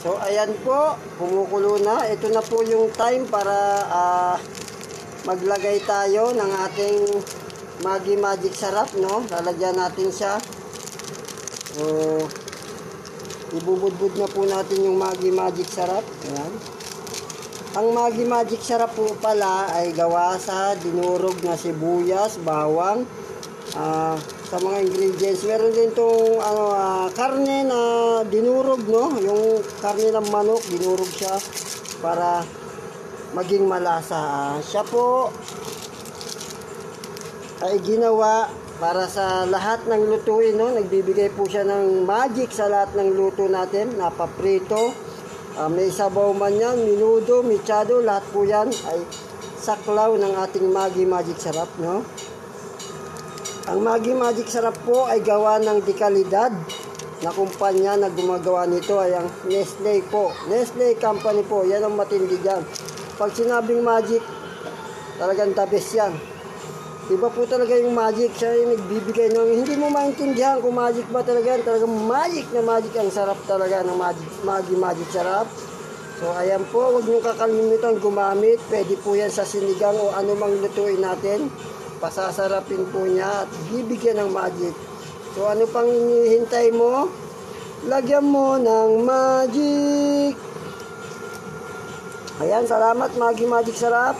So ayan po, kumukulo na. Ito na po yung time para maglagay tayo ng ating Maggi Magic Sarap, no? Lalagyan natin siya. So ibubudbud na po natin yung Maggi Magic Sarap. Ayan. Ang Maggi Magic Sarap po pala ay gawa sa dinurog na sibuyas, bawang, sa mga ingredients. Meron din itong karne na dinurog, no? Yung karne ng manok, dinurog siya para maging malasa. Siya po ay ginawa para sa lahat ng lutuin, no? Nagbibigay po siya ng magic sa lahat ng luto natin. Napaprito, may sabaw man yan, minudo, mechado, lahat po yan ay saklaw ng ating Maggi Magic Sarap, no? Ang Maggi Magic Sarap po ay gawa ng dekalidad na kumpanya na gumagawa nito ay ang Nestle po. Nestle Company po, yan ang matindi dyan. Pag sinabing magic, talagang the best yan. Iba po talaga yung magic, siya yung nagbibigay ng, hindi mo maintindihan kung magic ba talaga yan. Talagang magic na magic, ang sarap talaga ng Maggi Magic Sarap. So ayan po, huwag nyo kakalimutan gumamit. Pwede po yan sa sinigang o anumang lutuin natin. Pasasarapin po niya at bibigyan ng magic. So ano pang hinihintay mo? Lagyan mo ng magic. Ayan, salamat Maggi Magic Sarap.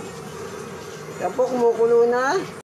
Yan po, kumukulo na.